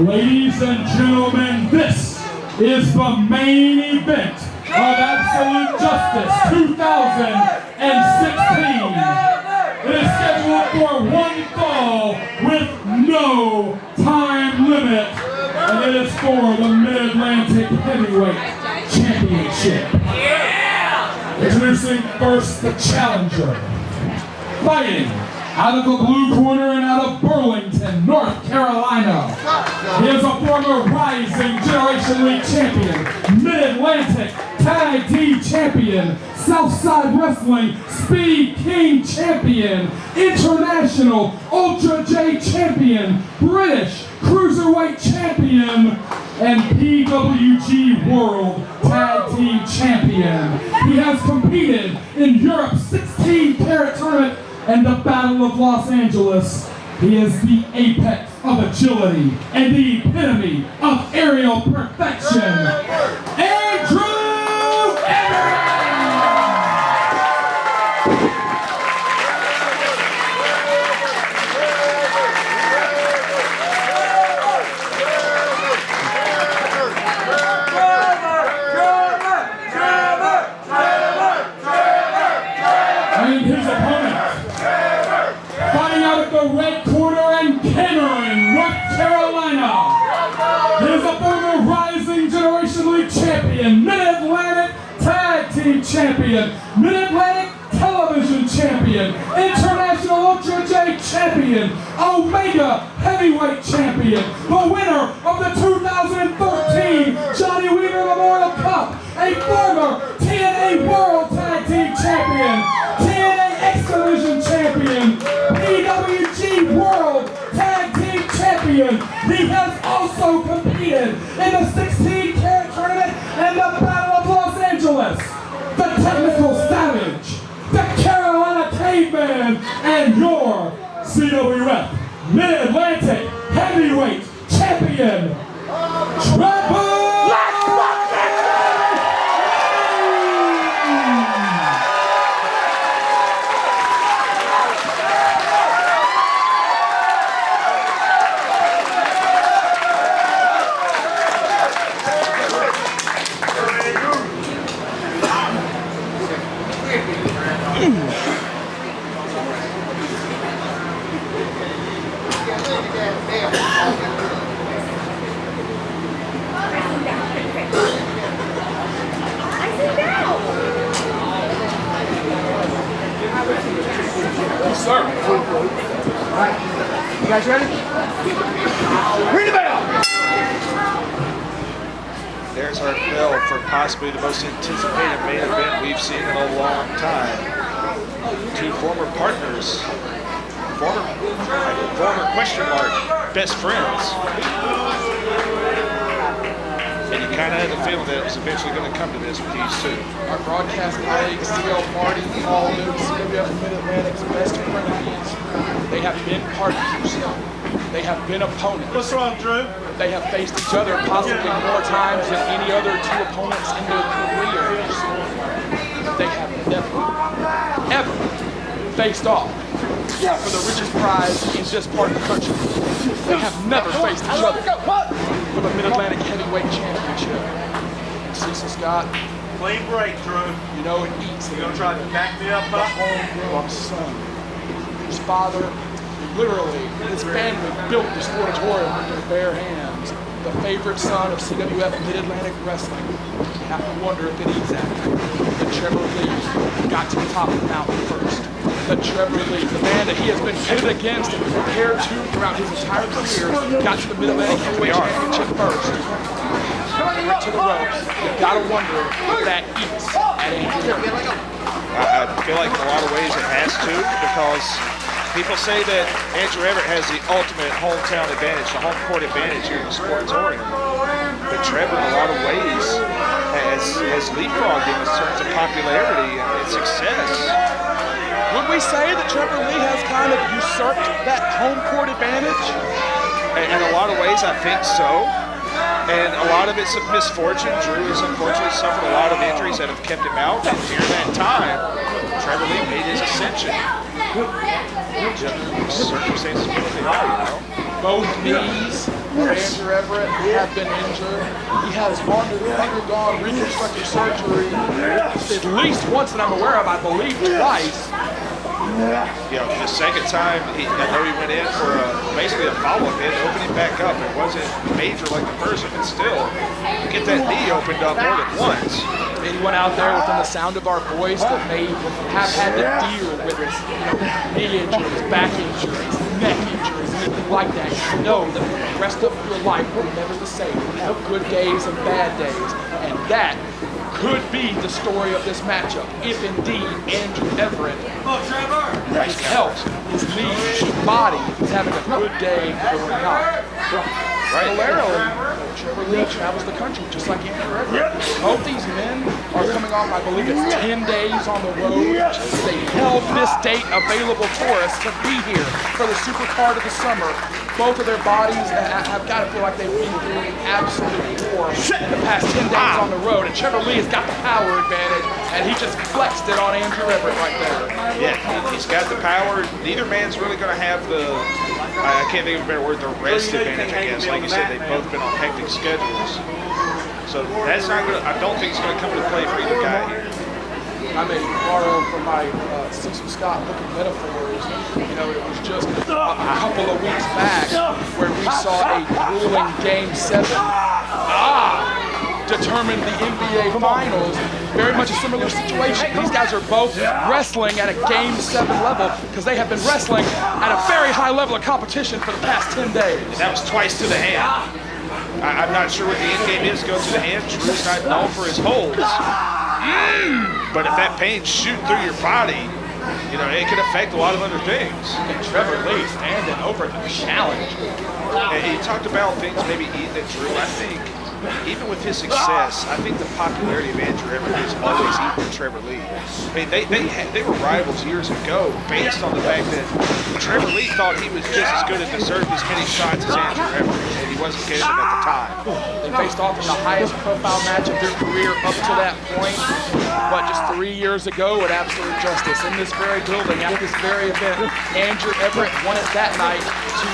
Ladies and gentlemen, this is the main event of Absolute Justice 2016. It is scheduled for one fall with no time limit, and it is for the Mid-Atlantic Heavyweight Championship. Introducing first the challenger, fighting out of the blue corner and out of Burlington, North Carolina. He is a former Rising Generation League champion, Mid-Atlantic Tag Team champion, Southside Wrestling Speed King champion, International Ultra J champion, British Cruiserweight champion, and PWG World Tag Team champion. He has competed in Europe's 16-carat tournament and the Battle of Los Angeles. He is the apex of agility and the epitome of aerial perfection. Andrew Everett! And his opponent, fighting out of the red corner and Cameron, North Carolina. He is a former Rising Generation League champion, Mid-Atlantic Tag Team champion, Mid-Atlantic Television champion, International Ultra J champion, Omega Heavyweight champion, the winner of the 2013 Johnny Weaver Memorial Cup, a former TNA World Tag Team champion, TNA X Division champion, PWG World Tag Team champion. He has also competed in the 16-carat tournament and the Battle of Los Angeles. The Technical Savage, the Carolina Caveman, and your CWF Mid-Atlantic Heavyweight Champion, Trevor Sir. All right. You guys ready? Ring the bell! There's our bell for possibly the most anticipated main event we've seen in a long time. Two former partners, former question mark best friends. And you kind of had the feeling that it was eventually going to come to this with these two. Our broadcast colleagues, CL Marty, all new CWF Mid-Atlantic's best friends. They have been partners. They have been opponents. What's wrong, Drew? They have faced each other possibly more times than any other two opponents in their careers. They have never, ever faced off for the richest prize in this part of the country. They have never faced each other for the Mid-Atlantic Heavyweight Championship. Cecil Scott. Clean break, Drew. You know it eats. You gonna try to back me up, The Buck? homegrown son, whose father literally, his family built this auditorium with their bare hands. The favorite son of CWF Mid-Atlantic Wrestling. You have to wonder if it is that. That Trevor Lee got to the top of the mountain first. That Trevor Lee, the man that he has been pitted against and compared to throughout his entire career, got to the Mid-Atlantic Heavyweight Championship first. Went to the ropes. You gotta wonder if that eats at Andrew. I feel like in a lot of ways it has to, because people say that Andrew Everett has the ultimate hometown advantage, the home court advantage here in the Sportatorium. But Trevor, in a lot of ways, has leapfrogged him in terms of popularity and success. Would we say that Trevor Lee has kind of usurped that home court advantage? In a lot of ways, I think so. And a lot of it's a misfortune. Drew has unfortunately suffered a lot of injuries that have kept him out. And during that time, Trevor Lee made his ascension. Circumstances what they are, you know. Both knees of Andrew Everett have been injured. He has undergone reconstructive surgery at least once that I'm aware of, I believe twice. You know, the second time, I know he went in for basically a follow-up hit, opening back up. It wasn't major like the first one, but still, to get that knee opened up more than once. And he went out there within the sound of our voice that may have had to deal with his knee injuries, back injuries, neck injuries, anything like that. You know that the rest of your life will be never the same. You have good days and bad days, and that could be the story of this matchup, if indeed Andrew Everett, his health, his knee, his body is having a good day or not. Right. Trevor Lee travels the country just like Andrew Everett. Both these men are coming off, I believe it's 10 days on the road. They held this date available for us to be here for the super card of the summer. Both of their bodies have got to feel like they've been through an absolute war in the past 10 days on the road. And Trevor Lee has got the power advantage, and he just flexed it on Andrew Everett right there. Yeah, he's got the power. Neither man's really going to have the, I can't think of a better word, the rest advantage, I guess. Like you said, they've both been on hectic schedules. So that's not going to, I don't think it's going to come into play for either guy here. I may borrow from my Cecil Scott book of metaphors. You know, it was just a couple of weeks back where we saw a grueling Game 7 determine the NBA Finals. Very much a similar situation. These guys are both wrestling at a Game 7 level because they have been wrestling at a very high level of competition for the past 10 days. And that was twice to the hand. I'm not sure what the end game is. Go to the hand. Drew's not known for his holds. But if that pain's shooting through your body, you know, it could affect a lot of other things. And Trevor Lee standing over the challenge. And he talked about things maybe Eaton and Drew. I think even with his success, I think the popularity of Andrew Everett is always Eaton and Trevor Lee. I mean, they were rivals years ago based on the fact that Trevor Lee thought he was just as good and deserved as many shots as Andrew Everett, and he wasn't getting them at the time. They faced off in the highest profile match of their career up to that point, but just 3 years ago at Absolute Justice in this very building, at this very event, Andrew Everett won it that night to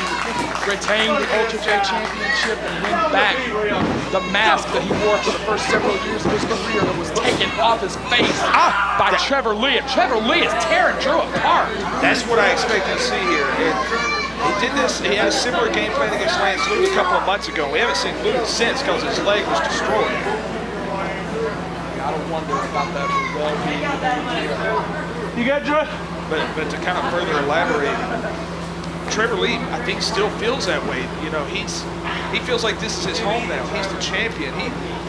retain the Ultra J Championship and win back the mask that he wore for the first several years of his career that was taken off his face by Trevor Lee. And Trevor Lee is tearing Drew apart. That's what I expected to see here. He did this, he had a similar game plan against Lance Lude a couple of months ago. We haven't seen Lude since because his leg was destroyed. I don't wonder about that well-being. You got Drew? But to kind of further elaborate, Trevor Lee, I think, still feels that way. You know, he feels like this is his home now. He's the champion.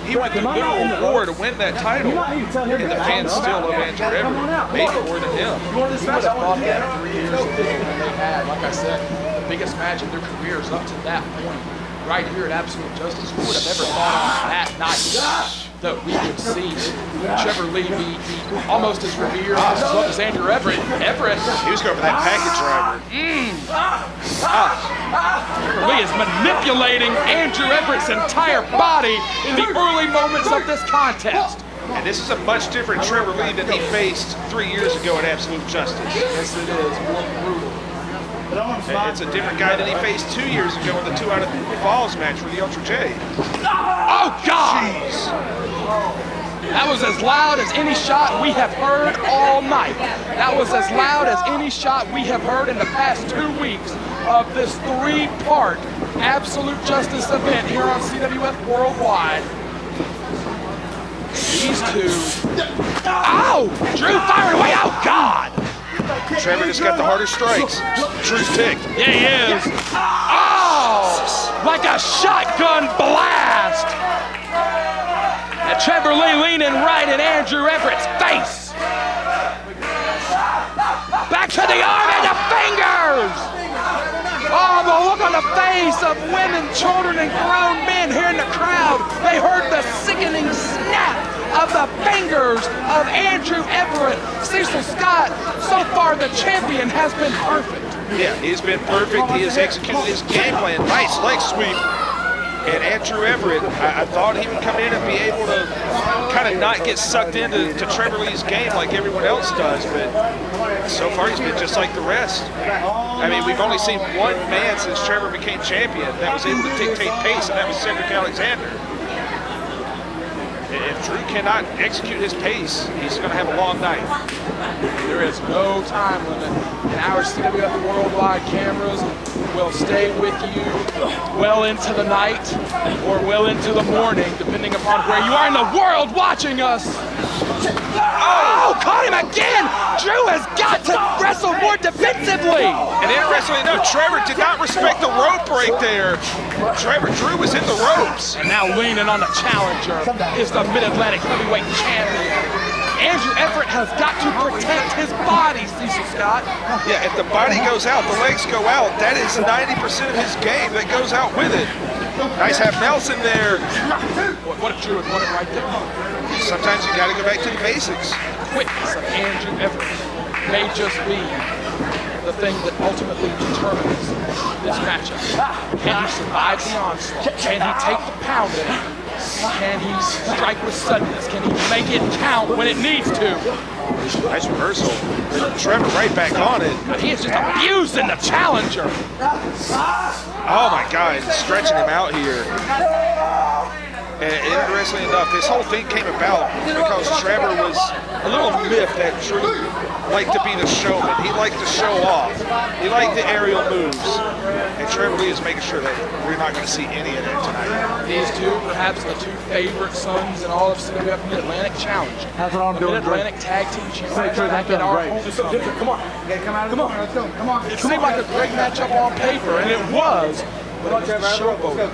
He went through literal war to win that title. And the fans still love Andrew Everett, maybe more than him. You would have thought that 3 years ago when they had, like I said, the biggest match of their careers up to that point, right here at Absolute Justice. Who would have ever thought on that night that we would see Trevor Lee be almost as revered as well as Andrew Everett. He was going for that package driver. Trevor Lee is manipulating Andrew Everett's entire body in the early moments of this contest. And this is a much different Trevor Lee than he faced 3 years ago at Absolute Justice. Yes, it is. More brutal. It's a different guy than he faced 2 years ago in the 2 out of 3 Falls match for the Ultra J. Oh, God! Jeez. That was as loud as any shot we have heard all night. That was as loud as any shot we have heard in the past 2 weeks of this 3-part Absolute Justice event here on CWF Worldwide. These two. Oh! Drew firing away. Oh, God! Trevor just got the harder strikes. Drew's ticked. Yeah, he is. Oh! Like a shotgun blast! And Trevor Lee leaning right in Andrew Everett's face. Back to the arm and the fingers! Oh, the look on the face of women, children, and grown men here in the crowd. They heard the sickening snap of the fingers of Andrew Everett. Cecil Scott, so far the champion, has been perfect. Yeah, he's been perfect. He has executed his game plan. Nice leg sweep. And Andrew Everett, I thought he would come in and be able to kind of not get sucked into Trevor Lee's game like everyone else does, but so far he's been just like the rest. I mean, we've only seen one man since Trevor became champion that was able to dictate pace, and that was Cedric Alexander. If Drew cannot execute his pace, he's going to have a long night. There is no time limit, and our CWF Worldwide cameras will stay with you well into the night or well into the morning, depending upon where you are in the world watching us. Oh, caught him again! Drew has got to wrestle more defensively. And interestingly enough, Trevor did not respect the rope break there. Drew was in the ropes. And now leaning on the challenger is the Mid-Atlantic heavyweight champion. Andrew Everett has got to protect his body, Cecil Scott. Yeah, if the body goes out, the legs go out. That is 90% of his game that goes out with it. Nice half Nelson there. What if Drew had won it right there? Sometimes you got to go back to the basics. Quickness of Andrew Everett may just be the thing that ultimately determines this matchup. Can he survive the onslaught? Can he take the pounding? Can he strike with suddenness? Can he make it count when it needs to? Nice reversal. Trevor right back on it. But he is just abusing the challenger. Oh my God, he's stretching him out here. And interestingly enough, this whole thing came about because Trevor was a little miffed that Drew liked to be the showman. He liked to show off. He liked the aerial moves. And Trevor Lee is making sure that we're not going to see any of that tonight. These two, perhaps the two favorite sons in all of CWF Mid-Atlantic challenge. That's what I'm doing. Mid-Atlantic tag team champions back at our home. Come on. Come on. Let's go. Come on. It seemed like a great matchup on paper, and it was. But it was the showboat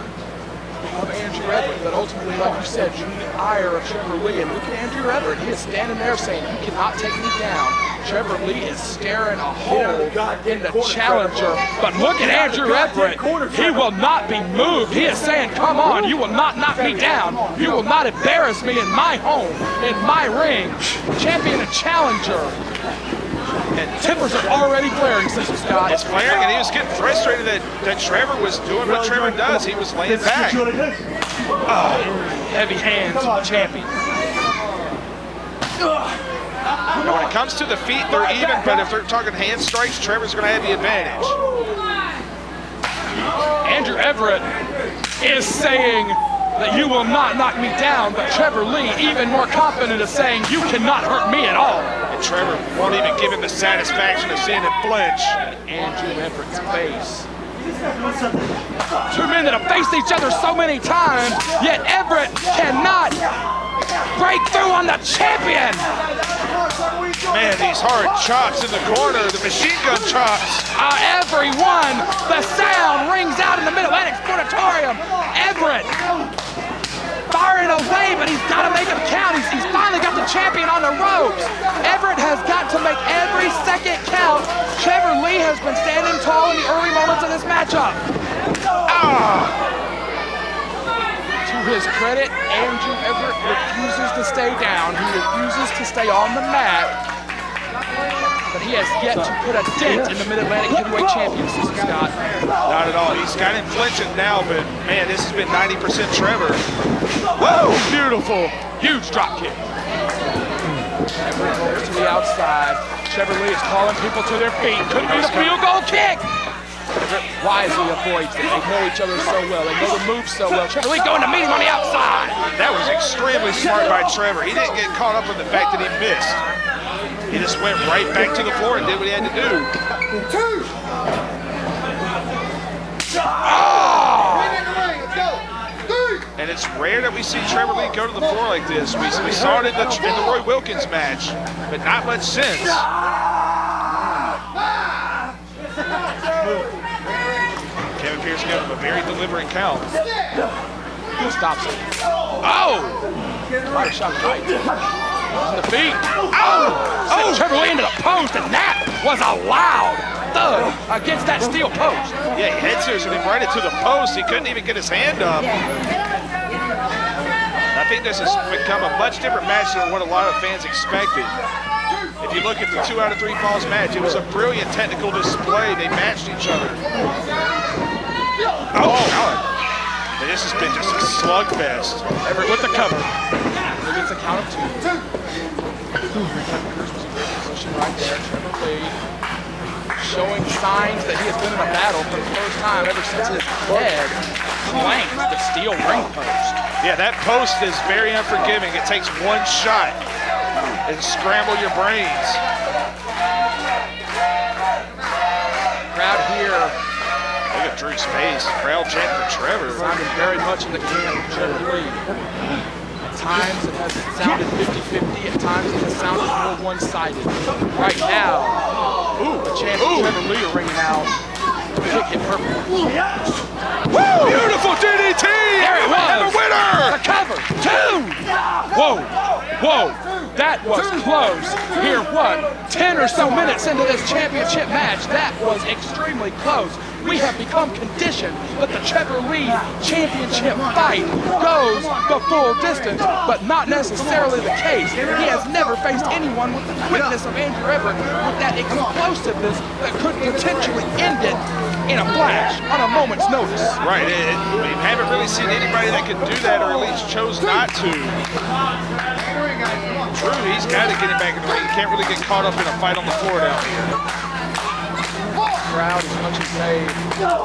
of Andrew Everett, but ultimately, like you said, drew the ire of Trevor Lee. And look at Andrew Everett. He is standing there saying, "You cannot take me down." Trevor Lee is staring a hole in the challenger. But look at Andrew Everett. He will not be moved. He is saying, "Come on, you will not knock me down. You will not embarrass me in my home, in my ring." Champion and challenger. And tippers are already flaring, Cecil Scott. It's flaring, and he was getting frustrated that Trevor was doing what Trevor does. He was laying back. Oh, heavy hands of the champion. Now, when it comes to the feet, they're even, but if they're talking hand strikes, Trevor's going to have the advantage. Andrew Everett is saying that you will not knock me down, but Trevor Lee, even more confident, is saying you cannot hurt me at all. And Trevor won't even give him the satisfaction of seeing him flinch. Andrew Everett's face. Two men that have faced each other so many times, yet Everett cannot break through on the champion. Man, these hard chops in the corner, the machine gun chops. Everyone, the sound rings out in the Mid-Atlantic Sportatorium. Everett firing away, but he's got to make him count. He's finally got the champion on the ropes. Everett has got to make every second count. Trevor Lee has been standing tall in the early moments of this matchup. To his credit, Andrew Everett refuses to stay down. He refuses to stay on the mat. But he has yet to put a dent in the Mid-Atlantic heavyweight champion, Cecil Scott. Not at all. He's got him flinching now, but man, this has been 90% Trevor. Whoa, beautiful. Huge drop kick. Everett goes to the outside. Trevor Lee is calling people to their feet. Could be the field goal kick. Everett wisely avoids it. They know each other so well. They know the moves so well. Trevor Lee going to meet him on the outside. That was extremely smart by Trevor. He didn't get caught up in the fact that he missed. He just went right back to the floor and did what he had to do. Oh! And it's rare that we see Trevor Lee go to the floor like this. We saw it in the Roy Wilkins match, but not much since. Kevin Pierce gave him a very deliberate count. Stops it. Oh! Right shot right. The feet. Oh! Trevor Lee into the post, and that was a loud thud against that steel post. Yeah, he head seriously right into the post. He couldn't even get his hand up. I think this has become a much different match than what a lot of fans expected. If you look at the 2 out of 3 falls match, it was a brilliant technical display. They matched each other. Oh, God. And this has been just a slugfest. Everett with the cover. He gets a count of 2. Position right there. Trevor Lee showing signs that he has been in a battle for the first time ever since his head clanked the steel ring post. Yeah, that post is very unforgiving. It takes one shot and scramble your brains. Crowd here. Look at Drew's face. Crowd chant for Trevor. Sounded very much in the camp of Trevor Lee. At times it has sounded 50-50. At times it has sounded more one-sided. Right now, the champion Trevor Lee are ringing out. Kick hit perfect. Woo! Beautiful DDT! There it was! And the winner! The cover! 2! Whoa! Whoa! That was close. Here, what? 10 or so minutes into this championship match, that was extremely close. We have become conditioned that the Trevor Lee championship fight goes the full distance, but not necessarily the case. He has never faced anyone with the quickness of Andrew Everett, with that explosiveness that could potentially end it in a flash, on a moment's notice. Right, we haven't really seen anybody that could do that, or at least chose not to. True, he's got to get him back in the ring. He can't really get caught up in a fight on the floor down here. Crowd, as much as they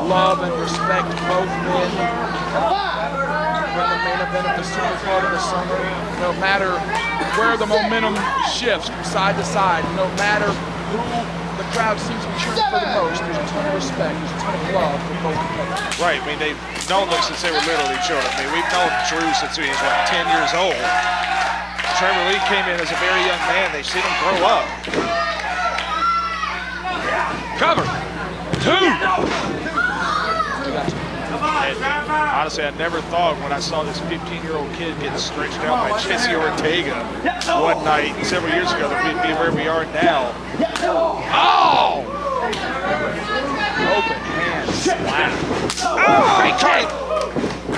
love and respect both men, we're in the main event of the super card of the summer. No matter where the momentum shifts from side to side, no matter who the crowd seems to be cheering for the most, there's a ton of respect, there's a ton of love for both competitors. Right, I mean, they've known them since they were literally children. I mean, we've known Drew since he was, what, 10 years old. Trevor Lee came in as a very young man. They've seen him grow up. Cover! 2! And honestly, I never thought when I saw this 15-year-old kid get stretched out by Jesse Ortega one night several years ago that we'd be where we are now. Oh! Open hand slap. Oh! Great kick!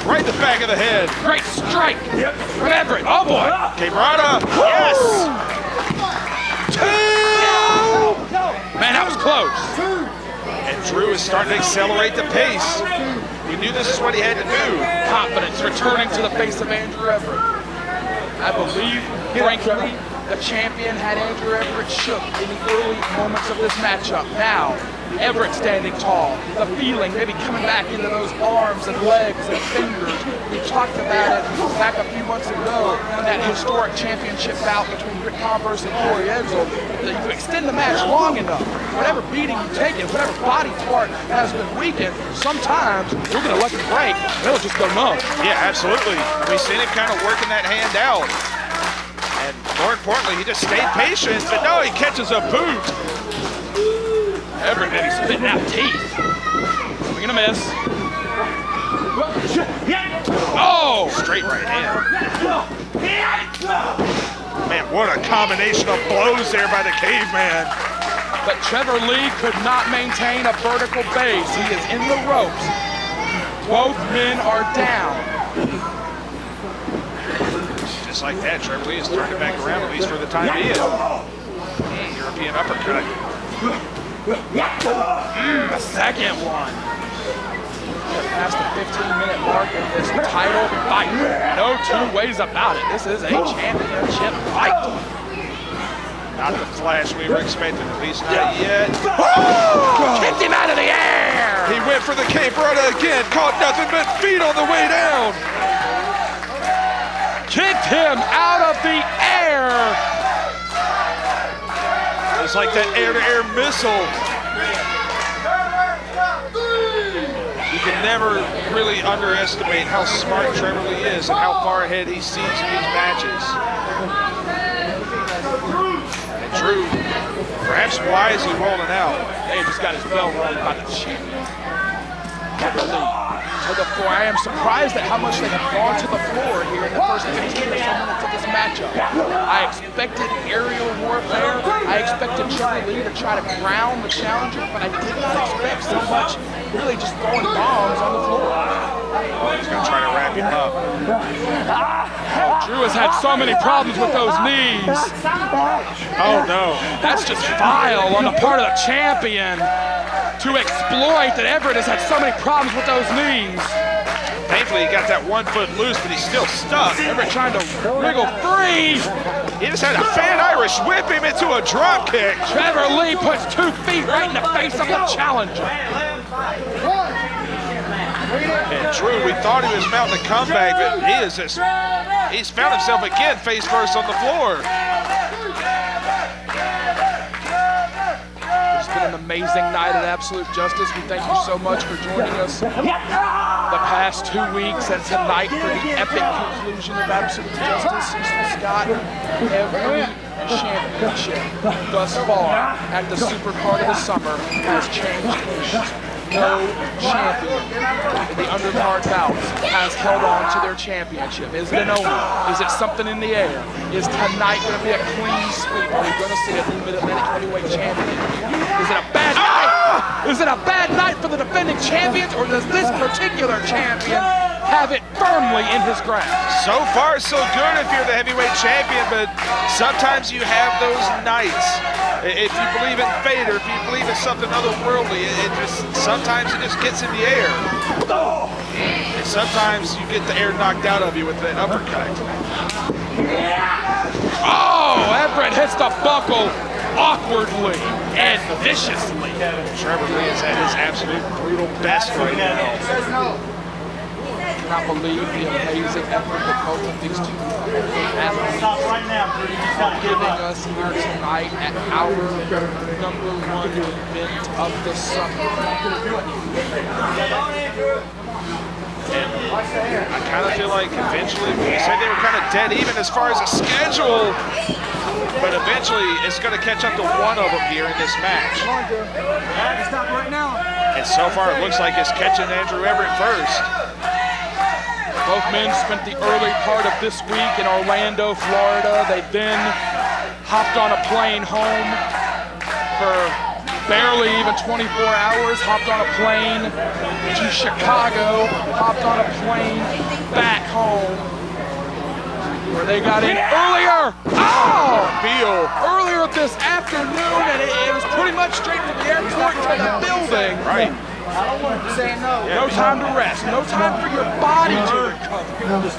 Right in the back of the head. Great strike from Everett. Oh boy! Cabrera, yes! 2! Man, that was close. And Drew is starting to accelerate the pace. We knew this is what he had to do. Confidence returning to the face of Andrew Everett. I believe, frankly, the champion had Andrew Everett shook in the early moments of this matchup. Now, Everett standing tall. The feeling maybe coming back into those arms and legs and fingers. We talked about it back a few months ago, that historic championship bout between Ric Converse and Corey Edsel. That you extend the match long enough, whatever beating you take it, whatever body part has been weakened, sometimes you're going to let it break, it'll just go numb. Yeah, absolutely. We've seen him kind of working that hand out. And more importantly, he just stayed patient, but no, he catches a boot. Everett maybe spitting out teeth. Swing and a miss. Oh! Straight right hand. Man, what a combination of blows there by the caveman. But Trevor Lee could not maintain a vertical base. He is in the ropes. Both men are down. Just like that, Trevor Lee has turned it back around, at least for the time being. European uppercut. The second one. We're past the 15-minute mark of this title fight. No two ways about it. This is a championship fight. Not the flash we were expecting, at least not yet. Oh! Kicked him out of the air! He went for the cape runner again, caught nothing but feet on the way down. Kicked him out of the air! It's like that air-to-air missile. You can never really underestimate how smart Trevor Lee is and how far ahead he sees in these matches. And Drew, perhaps why is he rolling out? He just got his bell rung by the champion. Trevor Lee to the floor. I am surprised at how much they have gone to the floor here in the first 15 or so minutes of this matchup. I expected aerial warfare. I expected Trevor Lee to try to ground the challenger, but I did not expect so much really just throwing bombs on the floor. He's going to try to wrap him up. Drew has had so many problems with those knees. Oh, no. That's just vile on the part of the champion to exploit that Everett has had so many problems with those knees. Thankfully, he got that 1 foot loose, but he's still stuck. Everett trying to wriggle free. He just had a fan Irish whip him into a drop kick. Trevor Lee puts 2 feet right in the face of the challenger. And Drew, we thought he was mounting a comeback, but he's found himself again face first on the floor. It's been an amazing night at Absolute Justice. We thank you so much for joining us the past 2 weeks and tonight for the epic conclusion of Absolute Justice. Cecil Scott, every championship thus far at the super card of the summer has changed hands. No champion in the undercard bouts has held on to their championship. Is it an omen? Is it something in the air? Is tonight going to be a clean sweep? Are we going to see a new Mid-Atlantic heavyweight champion? Is it a bad night? Is it a bad night for the defending champions, or does this particular champion have it firmly in his grasp? So far, so good if you're the heavyweight champion, but sometimes you have those nights. If you believe in fate or if you believe in something otherworldly, sometimes it just gets in the air. And sometimes you get the air knocked out of you with that uppercut. Oh, Everett hits the buckle awkwardly and viciously. Trevor Lee is at his absolute brutal best right now. I cannot believe the amazing effort that both of these two athletes are giving us here tonight at our #1 event of the summer. And I kind of feel like eventually, we said they were kind of dead even as far as a schedule, but eventually it's going to catch up to one of them here in this match. Stop right now. And so far it looks like it's catching Andrew Everett first. Both men spent the early part of this week in Orlando, Florida. They then hopped on a plane home for barely even 24 hours, hopped on a plane to Chicago, hopped on a plane back home, where they got in earlier. Earlier this afternoon, and it was pretty much straight from the airport to the building. Right. No time to rest, no time for your body to recover.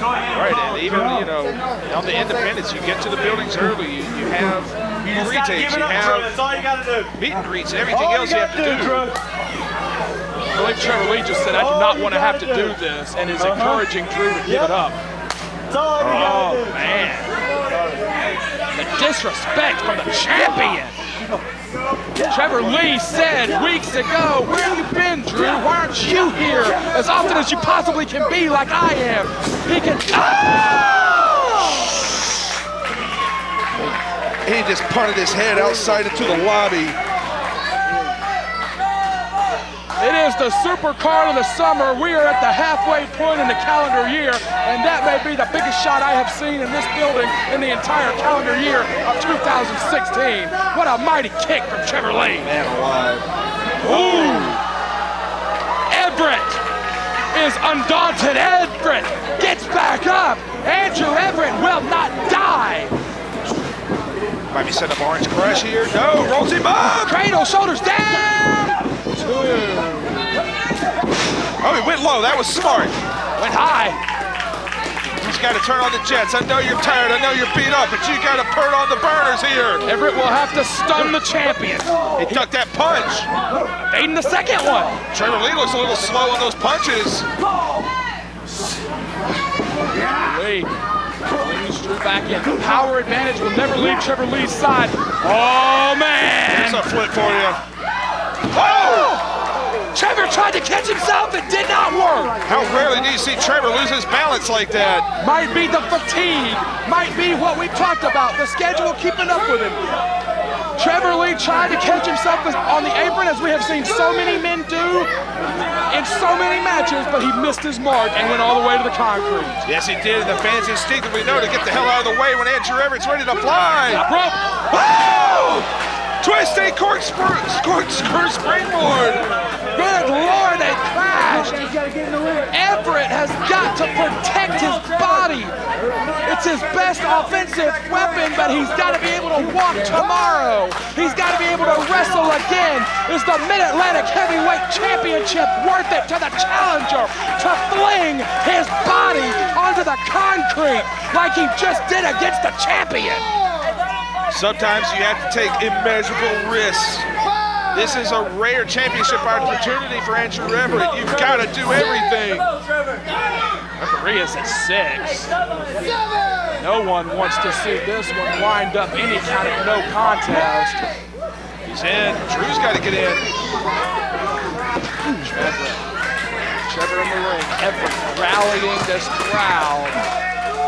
Right, and even, on the independents, you get to the buildings early, you have retakes, you have meet and greets, and everything else you have to do. I believe Trevor Lee just said, I do not want to have to do this, and is encouraging Drew to give it up. Oh, man. The disrespect from the champion. Trevor Lee said weeks ago, where have you been, Drew? Why aren't you here as often as you possibly can be like I am? He can... He just punted his head outside into the lobby. It is the super card of the summer. We are at the halfway point in the calendar year, and that may be the biggest shot I have seen in this building in the entire calendar year of 2016. What a mighty kick from Trevor Lee. Man alive. Ooh. Everett is undaunted. Everett gets back up. Andrew Everett will not die. Might be setting up Orange Crush here. No, rolls him up. Cradle, shoulders down. Oh, he went low. That was smart. Went high. He's got to turn on the jets. I know you're tired. I know you're beat up, but you got to turn on the burners here. Everett will have to stun the champion. He ducked that punch. Evading the second one. Trevor Lee looks a little slow on those punches. Lee leans Drew back in. The power advantage will never leave Trevor Lee's side. Oh, man. Here's a flip for you. Oh! Trevor tried to catch himself. It did not work. How rarely do you see Trevor lose his balance like that? Might be the fatigue. Might be what we talked about. The schedule keeping up with him. Trevor Lee tried to catch himself on the apron, as we have seen so many men do in so many matches, but he missed his mark and went all the way to the concrete. Yes, he did, and the fans instinctively know to get the hell out of the way when Andrew Everett's ready to fly. Top rope. Oh! Twisting corkscrew springboard. Good Lord, they crashed. Everett has got to protect his body. It's his best offensive weapon, but he's got to be able to walk tomorrow. He's got to be able to wrestle again. Is the Mid-Atlantic Heavyweight Championship worth it to the challenger to fling his body onto the concrete like he just did against the champion? Sometimes you have to take immeasurable risks. This is a rare championship opportunity for Andrew Everett. You've got to do everything. Referee is at 6. No one wants to see this one wind up any kind of no contest. He's in. Drew's got to get in. Trevor in the ring. Everett rallying this crowd.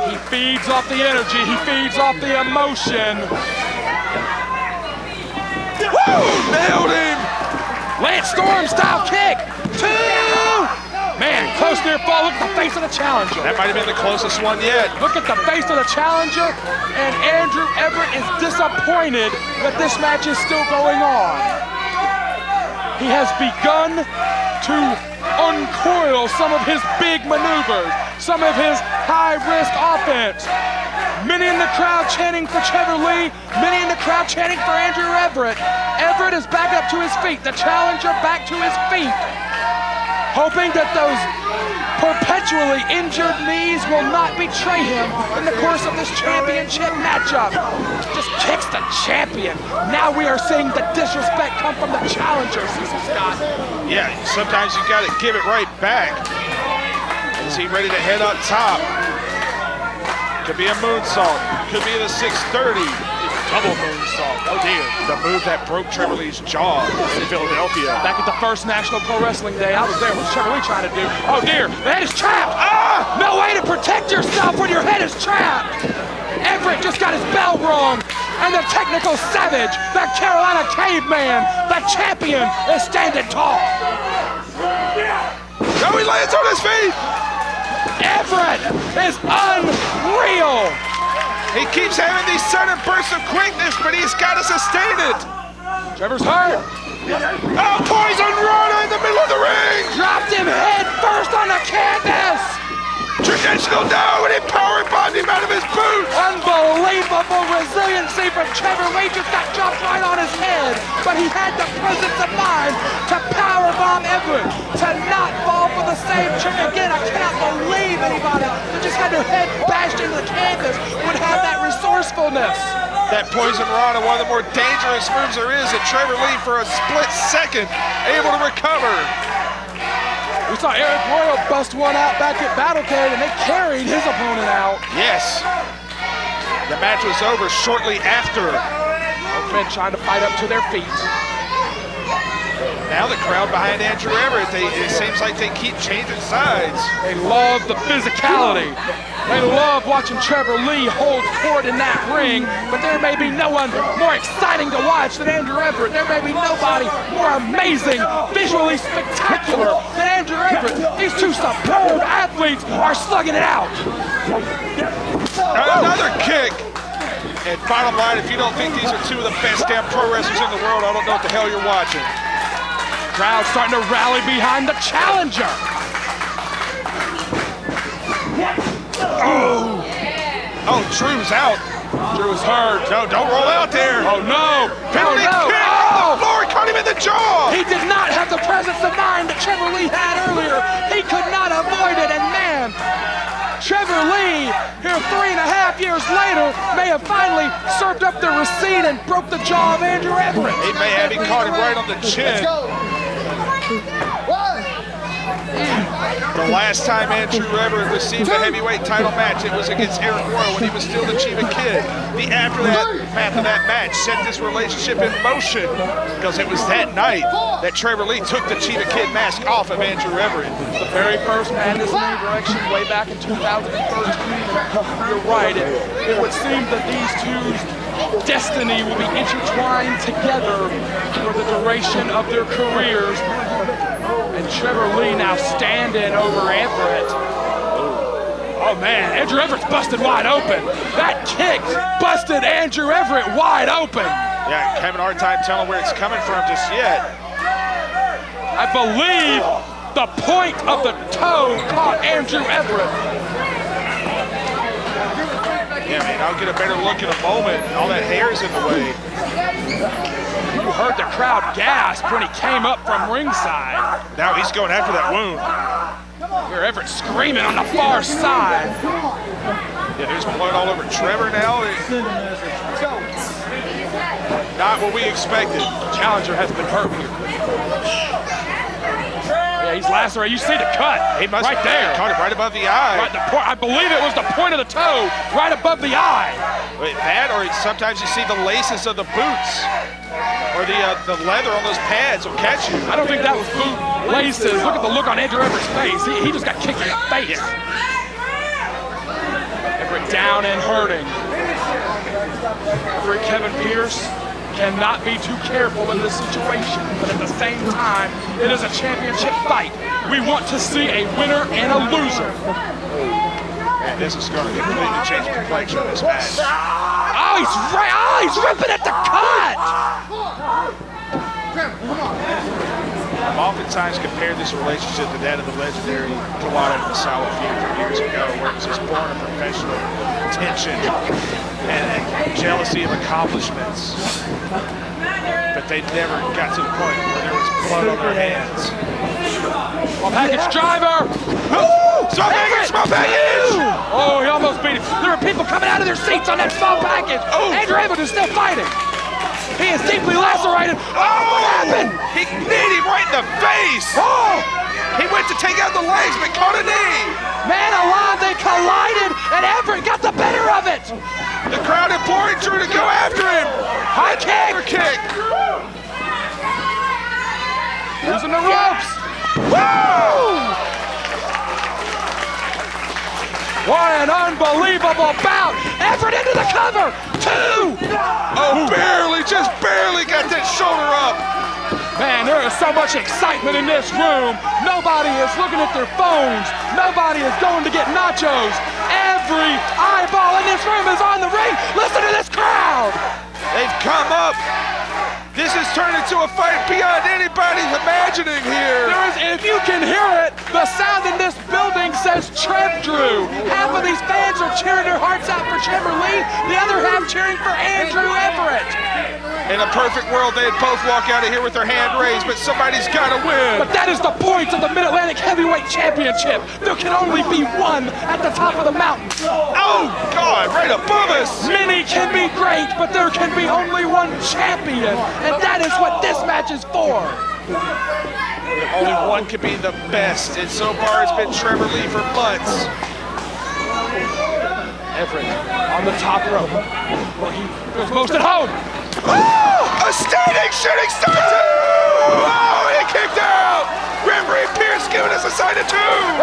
He feeds off the energy. He feeds off the emotion. Woo! Nailed him! Lance Storm style kick. 2! Man, close near fall. Look at the face of the challenger. That might have been the closest one yet. Look at the face of the challenger, and Andrew Everett is disappointed that this match is still going on. He has begun to uncoil some of his big maneuvers, some of his high-risk offense. Many in the crowd chanting for Trevor Lee, many in the crowd chanting for Andrew Everett. Everett is back up to his feet, the challenger back to his feet, hoping that those perpetually injured knees will not betray him in the course of this championship matchup. Just kicks the champion. Now we are seeing the disrespect come from the challenger, Cecil Scott. Yeah, sometimes you got to give it right back. Is he ready to head up top? Could be a moonsault. Could be the 630. Double moonsault. Oh dear. The move that broke Trevor Lee's jaw in Philadelphia. Back at the first National Pro Wrestling Day, I was there. What's Trevor Lee trying to do? Oh dear, the head is trapped. Ah! No way to protect yourself when your head is trapped. Everett just got his bell rung. And the technical savage, the Carolina caveman, the champion is standing tall. Now he lands on his feet. Everett is unreal. He keeps having these sudden bursts of quickness, but he's got to sustain it. Trevor's hurt. Oh, poison rana in the middle of the ring. Dropped him head first on the canvas. Traditional now, and he power bombed him out of his boots. Unbelievable resiliency from Trevor Lee. Just got dropped right on his head, but he had the presence of mind to powerbomb Everett, to not fall for the same trick again. I cannot believe anybody that just had their head bashed into the canvas would have that resourcefulness. That poison rana, one of the more dangerous moves there is, and Trevor Lee for a split second able to recover. We saw Arik Royal bust one out back at Battlecade, and they carried his opponent out. Yes. The match was over shortly after. Both men trying to fight up to their feet. Now the crowd behind Andrew Everett, it seems like they keep changing sides. They love the physicality. They love watching Trevor Lee hold court in that ring, but there may be no one more exciting to watch than Andrew Everett. There may be nobody more amazing, visually spectacular than Andrew Everett. These two superb athletes are slugging it out. Another kick. And bottom line, if you don't think these are two of the best damn pro wrestlers in the world, I don't know what the hell you're watching. Crowd starting to rally behind the challenger. Oh! Oh, Drew's out. Drew is hurt. No, don't roll out there. Oh no! Penalty oh, no. kick Oh. on the floor, caught him in the jaw. He did not have the presence of mind that Trevor Lee had earlier. He could not avoid it, and man, Trevor Trevor Lee, here 3.5 years later, may have finally served up the receipt and broke the jaw of Andrew Everett. He may have him caught him right on the chin. The last time Andrew Everett received a heavyweight title match, it was against Arik Royal when he was still the Chiba Kid. The aftermath of that match set this relationship in motion because it was that night that Trevor Lee took the Chiba Kid mask off of Andrew Everett. The very first Madness New Direction way back in 2013. You're right, it would seem that these two's destiny will be intertwined together for the duration of their careers. And Trevor Lee now standing over Everett. Oh man, Andrew Everett's busted wide open. That kick busted Andrew Everett wide open. Yeah, having a hard time telling where it's coming from just yet. I believe the point of the toe caught Andrew Everett. Yeah, man, I'll get a better look in a moment. All that hair's in the way. You heard the crowd gasp when he came up from ringside. Now he's going after that wound. Here Everett screaming on the far side. Yeah, there's blood all over Trevor now. Not what we expected. Challenger has been hurt here. Yeah, he's lacerated. You see the cut. He must right there. Caught it right above the eye. Right, I believe it was the point of the toe, right above the eye. Wait, that, or sometimes you see the laces of the boots, or the leather on those pads will catch you. I don't think that was boot laces. Look at the look on Andrew Everett's face. He just got kicked in the face. Everett down and hurting. Everett Kevin Pierce cannot be too careful in this situation, but at the same time, it is a championship fight. We want to see a winner and a loser. And this is going to completely change the complexion of this match. Oh, he's ripping at the cut! I've oftentimes compared this relationship to that of the legendary Kawada and Misawa feud from years ago, where it was just born of professional tension and jealousy of accomplishments. But they never got to the point where there was blood on their hands. Small package driver! Small package! Small package! Oh, he almost beat him. There are people coming out of their seats on that small package. Oh. Andrew Everett is still fighting. He is deeply lacerated. Oh, what happened? He kneed him right in the face! Oh! He went to take out the legs, but caught a knee! Man alive, they collided, and Everett got the better of it! The crowd imploring Drew to go after him! High kick! Using the ropes! Woo! What an unbelievable bout! Everett into the cover! 2! Oh, barely, just barely got that shoulder up! Man, there is so much excitement in this room. Nobody is looking at their phones. Nobody is going to get nachos. Every eyeball in this room is on the ring. Listen to this crowd. They've come up. This has turned into a fight beyond anybody's imagining here. There is, if you can hear it, the sound in this building says Trev Drew. Half of these fans are cheering their hearts out for Trevor Lee, the other half cheering for Andrew Everett. In a perfect world, they'd both walk out of here with their hand raised, but somebody's got to win. But that is the point of the Mid-Atlantic Heavyweight Championship. There can only be one at the top of the mountain. Oh, God, right above us. Many can be great, but there can be only one champion. And that is what this match is for. Only one can be the best, and so far it's been Trevor Lee for months. Everett on the top rope. Well, he feels most at home. Oh, a standing shooting star 2! Oh, he kicked out! Referee Pierce giving us a sign of 2!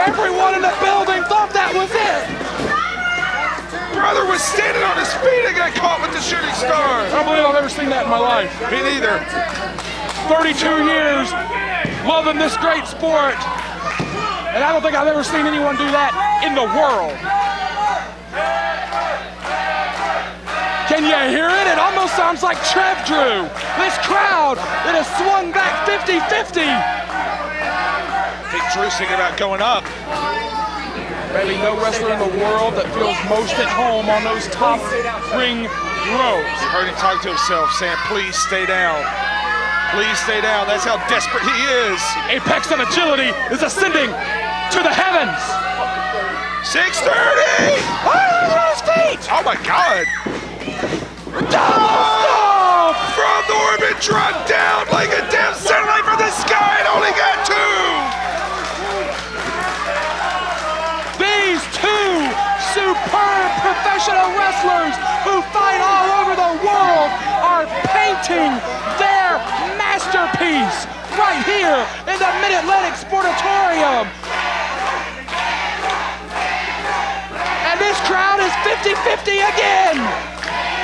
Everyone in the building thought that was it. Brother was standing on his feet and got caught with the shooting star. I don't believe I've ever seen that in my life. Me neither. 32 years loving this great sport. And I don't think I've ever seen anyone do that in the world. Can you hear it? It almost sounds like Trev Drew. This crowd, it has swung back 50-50. I think Drew's thinking about going up. Maybe no wrestler in the world that feels most at home on those top ring ropes. You heard him talk to himself, saying, please stay down. Please stay down. That's how desperate he is. Apex of agility is ascending to the heavens. 630! Oh, look at his feet! Oh my God! Double stomp! From the orbit, dropped down like a damn satellite from the sky and only got 2! These two superb professional wrestlers who fight all over the world are painting their masterpiece right here in the Mid-Atlantic Sportatorium. And this crowd is 50-50 again.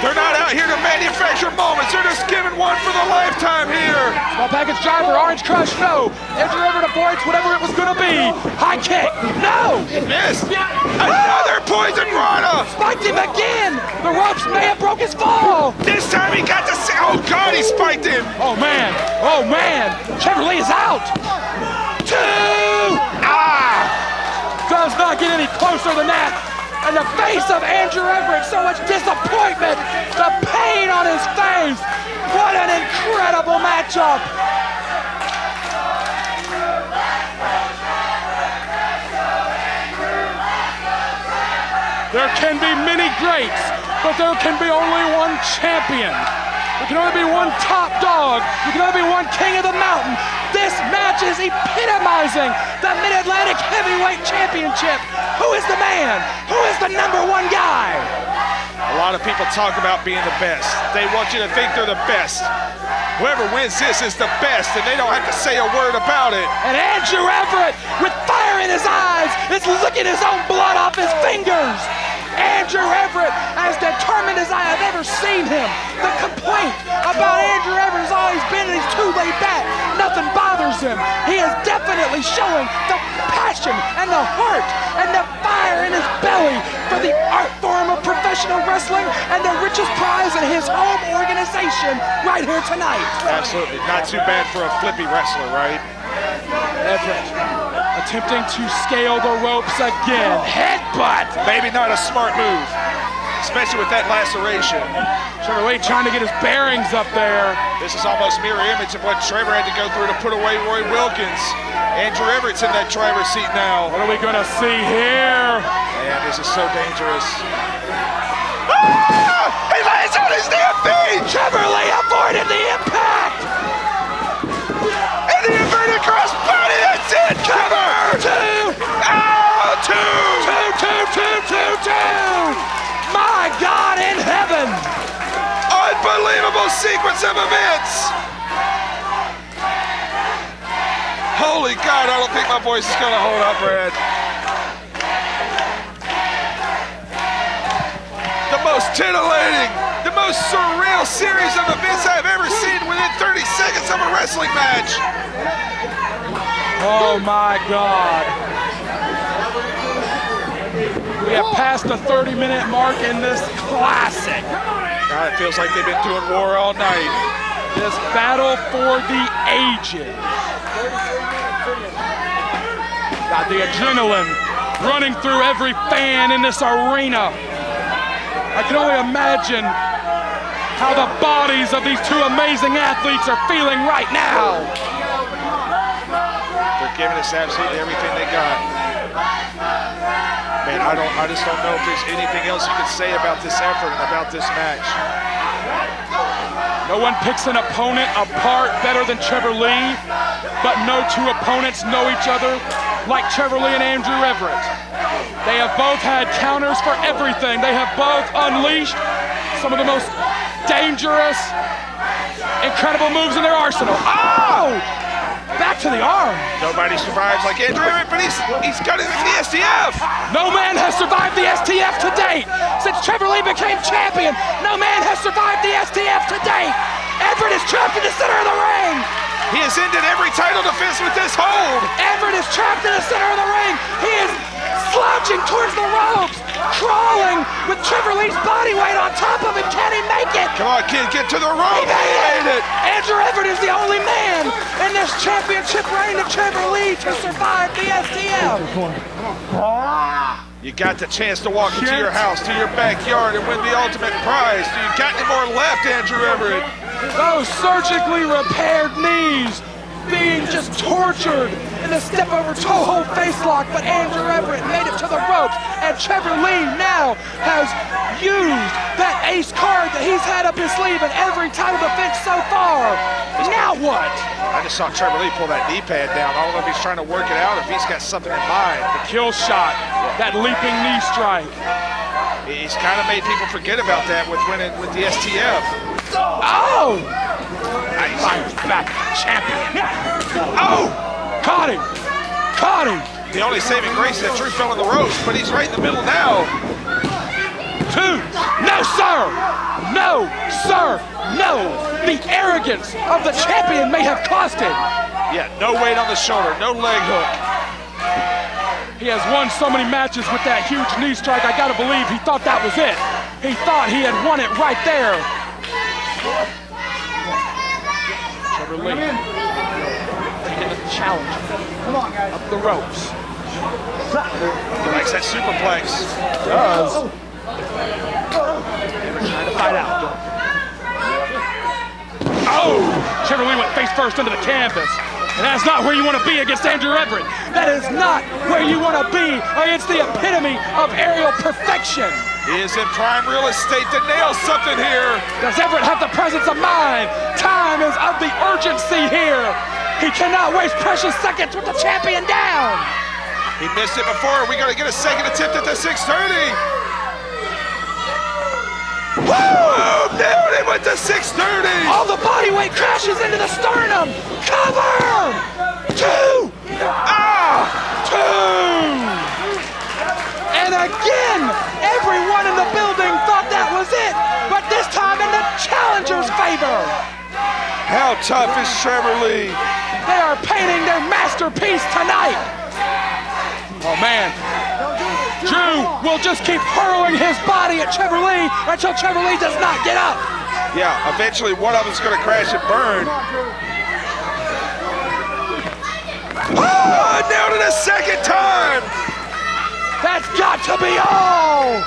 They're not out here to manufacture moments. They're just giving one for the lifetime here. Small package driver, orange crush, no. Andrew Everett avoids whatever it was going to be. High kick, no. Missed. Another poison rana. Spiked him again. The ropes may have broke his fall. This time he got to see. Oh God, he spiked him. Oh man, oh man. Trevor Lee is out. 2. Does not get any closer than that. And the face of Andrew Everett, so much disappointment, the pain on his face. What an incredible matchup. There can be many greats, but there can be only one champion. There can only be one top dog. There can only be one king of the mountain. This match is epitomizing the Mid-Atlantic Heavyweight Championship. Who is the man? Who is the #1 guy? A lot of people talk about being the best. They want you to think they're the best. Whoever wins this is the best, and they don't have to say a word about it. And Andrew Everett, with fire in his eyes, is licking his own blood off his fingers. Andrew Everett, as determined as I have ever seen him. The complaint about Andrew Everett has always been that he's too laid back. Nothing bothers him. He is definitely showing the passion and the heart and the fire in his belly for the art form of professional wrestling and the richest prize in his home organization right here tonight. Absolutely. Not too bad for a flippy wrestler, right? Everett attempting to scale the ropes again. Headbutt! Maybe not a smart move, especially with that laceration. Trevor Lee trying to get his bearings up there. This is almost mirror image of what Trevor had to go through to put away Roy Wilkins. Andrew Everett's in that driver's seat now. What are we gonna see here? Man, this is so dangerous. Ah! He lands on his damn feet! Trevor Lee avoided the impact! And the inverted cross body, that's it! Cover! 2! Oh, 2! 2! My God in heaven! Unbelievable sequence of events! Holy God, I don't think my voice is gonna hold up, Brad. The most titillating, the most surreal series of events I've ever seen within 30 seconds of a wrestling match. Oh my God. We have passed the 30-minute mark in this classic. God, it feels like they've been doing war all night. This battle for the ages. Got the adrenaline running through every fan in this arena. I can only imagine how the bodies of these two amazing athletes are feeling right now. They're giving us absolutely everything they got. Man, I just don't know if there's anything else you can say about this effort and about this match. No one picks an opponent apart better than Trevor Lee, but no two opponents know each other like Trevor Lee and Andrew Everett. They have both had counters for everything. They have both unleashed some of the most dangerous, incredible moves in their arsenal. Oh! Back to the arm. Nobody survives like Andrew Everett, but he's got it in the STF. No man has survived the STF to date. Since Trevor Lee became champion, no man has survived the STF to date. Everett is trapped in the center of the ring. He has ended every title defense with this hold. Everett is trapped in the center of the ring. He is slouching towards the ropes, crawling with Trevor Lee's body weight on top of him. Can he make it? Come on, kid, get to the rope. He made it. Andrew Everett is the only man in this championship reign of Trevor Lee to survive the STF. You got the chance to walk into your house, to your backyard, and win the ultimate prize. Do you got any more left, Andrew Everett? Those surgically repaired knees being just tortured in the step over toe hold face lock, but Andrew Everett made it to the ropes. And Trevor Lee now has used that ace card that he's had up his sleeve in every title defense so far. Now what? I just saw Trevor Lee pull that knee pad down. I don't know if he's trying to work it out, if he's got something in mind. The kill shot, that leaping knee strike. He's kind of made people forget about that with winning with the STF. Oh! Nice. Fires back, champion. Oh! Caught him! Caught him! The only saving grace is that Drew fell in the ropes, but he's right in the middle now. 2. No, sir! No, sir! No! The arrogance of the champion may have cost him. Yeah, no weight on the shoulder, no leg hook. He has won so many matches with that huge knee strike, I gotta believe he thought that was it. He thought he had won it right there. Trevor Lee taking the challenge up the ropes. He likes that superplex. Does. Everett trying to fight out. Oh! Trevor Lee went face first into the canvas. And that's not where you want to be against Andrew Everett. That is not where you want to be against the epitome of aerial perfection. He is in prime real estate to nail something here. Does Everett have the presence of mind? Time is of the urgency here. He cannot waste precious seconds with the champion down. He missed it before. We got to get a second attempt at the 630. Woo! Nailed it with the 630. All the body weight crashes into the sternum. Cover! 2! Ah! 2! And again, everyone in the building thought that was it, but this time in the challenger's favor. How tough is Trevor Lee? They are painting their masterpiece tonight. Oh man, Drew will just keep hurling his body at Trevor Lee until Trevor Lee does not get up. Yeah, eventually one of them's going to crash and burn. Oh, nailed it a second time. That's got to be all.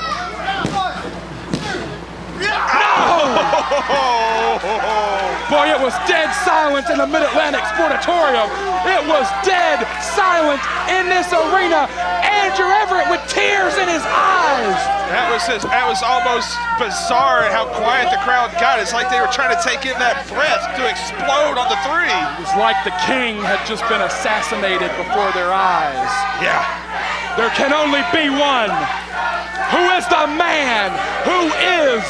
Boy, it was dead silent in the Mid-Atlantic Sportatorium. It was dead silent in this arena. Andrew Everett with tears in his eyes. That was almost bizarre how quiet the crowd got. It's like they were trying to take in that breath to explode on the 3. It was like the king had just been assassinated before their eyes. Yeah. There can only be one. Who is the man who is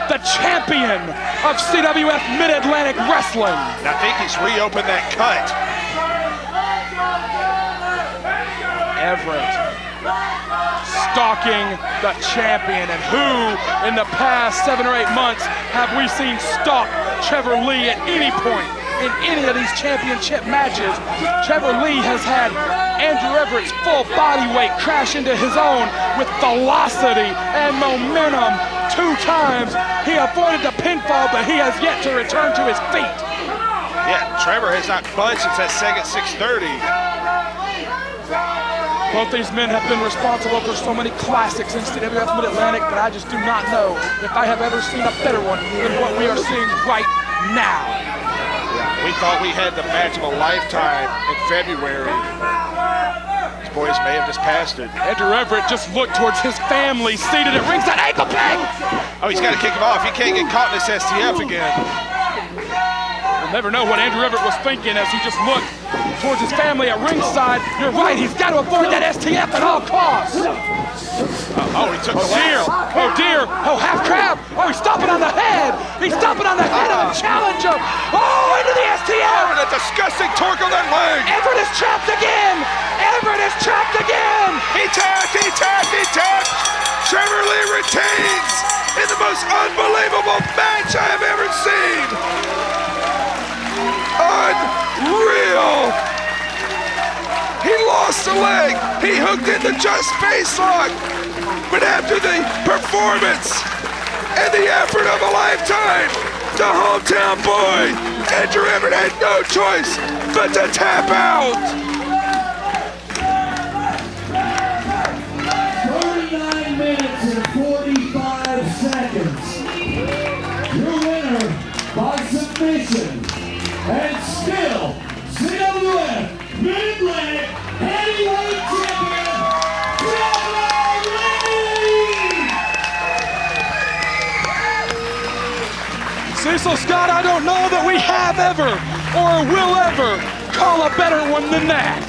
the champion of CWF Mid-Atlantic Wrestling? And I think he's reopened that cut. Everett stalking the champion. And who in the past 7 or 8 months have we seen stalk Trevor Lee at any point in any of these championship matches? Trevor Lee has had Andrew Everett's full body weight crash into his own with velocity and momentum 2 times. He avoided the pinfall, but he has yet to return to his feet. Yeah, Trevor has not budged since that second 630. Both these men have been responsible for so many classics in CWF Mid-Atlantic, but I just do not know if I have ever seen a better one than what we are seeing right now. We thought we had the match of a lifetime in February. These boys may have just passed it. Andrew Everett just looked towards his family seated at ringside. Ankle pick! Oh, he's got to kick him off. He can't get caught in this STF again. We'll never know what Andrew Everett was thinking as he just looked towards his family at ringside. You're right, he's got to avoid that STF at all costs. Oh, he took the dear. Oh dear. Oh, half crab. Oh, he's stomping on the head. He's stomping on the head of the challenger. Oh, into the STF. Oh, and a disgusting torque on that leg. Everett is trapped again. Everett is trapped again. He tapped, he tapped, he tapped. Trevor Lee retains in the most unbelievable match I have ever seen. Unreal. He lost a leg. He hooked into just face lock. But after the performance and the effort of a lifetime, the hometown boy, Andrew Everett, had no choice but to tap out. 39 minutes and 45 seconds. Your winner by submission. And still, CWF Mid-Atlantic Heavyweight Champion, Trevor Lee! Cecil Scott, I don't know that we have ever or will ever call a better one than that.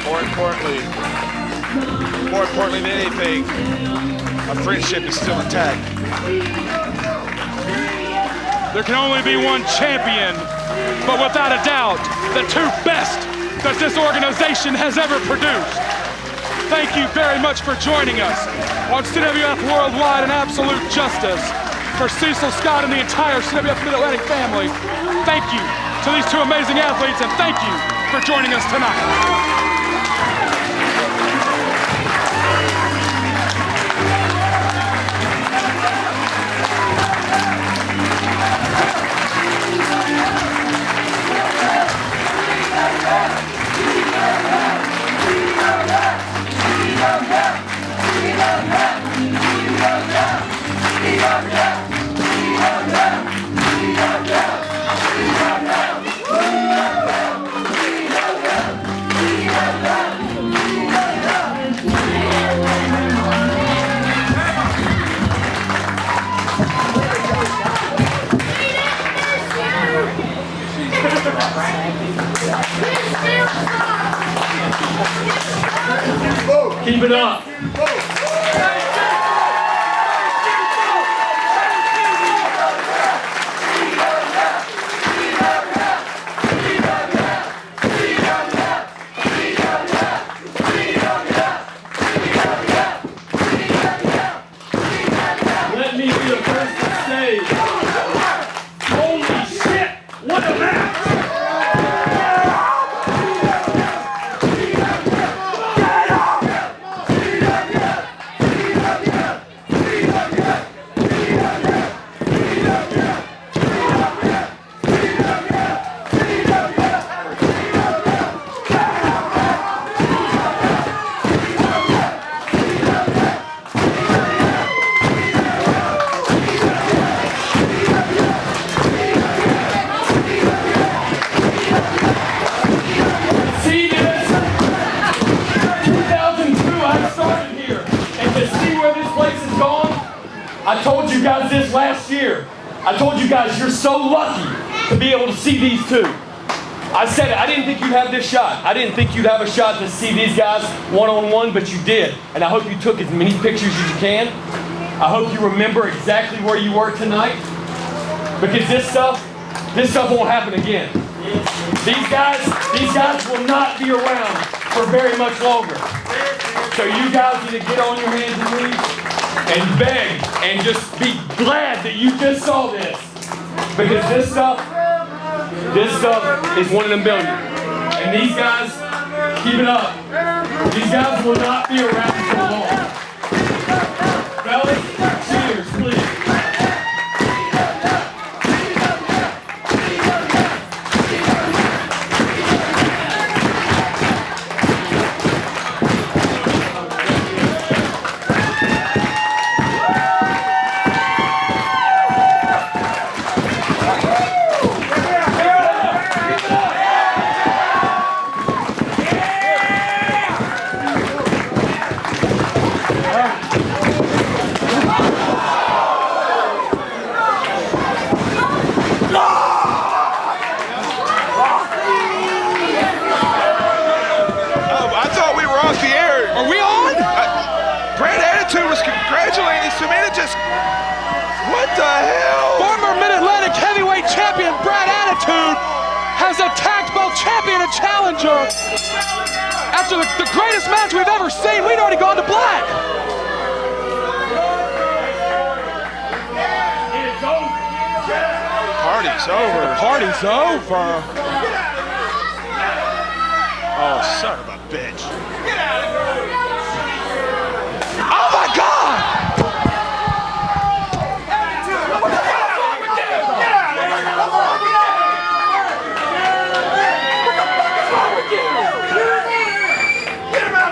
More importantly than anything, our friendship is still intact. There can only be one champion, but without a doubt, the two best that this organization has ever produced. Thank you very much for joining us on CWF Worldwide and Absolute Justice. For Cecil Scott and the entire CWF Mid-Atlantic family, thank you to these two amazing athletes, and thank you for joining us tonight. Keep it up. Let me be the first to say, holy shit, what a match! I told you guys this last year. I told you guys you're so lucky to be able to see these two. I said it, I didn't think you'd have this shot. I didn't think you'd have a shot to see these guys one-on-one, but you did. And I hope you took as many pictures as you can. I hope you remember exactly where you were tonight. Because this stuff won't happen again. These guys will not be around for very much longer. So you guys need to get on your hands and knees and beg and just be glad that you just saw this. Because this stuff is one in a million. And these guys, keep it up. These guys will not be around for long. Fellas, cheers, please. What the hell? Former Mid-Atlantic heavyweight champion Brad Attitude has attacked both champion and challenger. After the greatest match we've ever seen, we'd already gone to black. Party's over. The party's over. Oh, son of a bitch. Oh my God!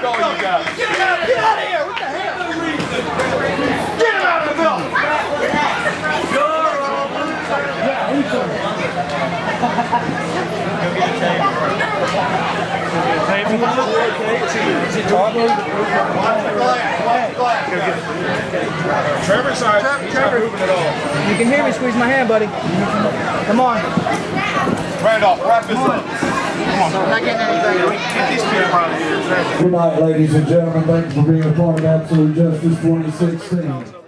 Go get a tape. Trevor's not, he's not moving at all. You can hear me, squeeze my hand, buddy. Come on. Randolph, wrap this up. I'm not getting anything. Get these people out of here. Good night, ladies and gentlemen. Thanks for being a part of Absolute Justice 2016.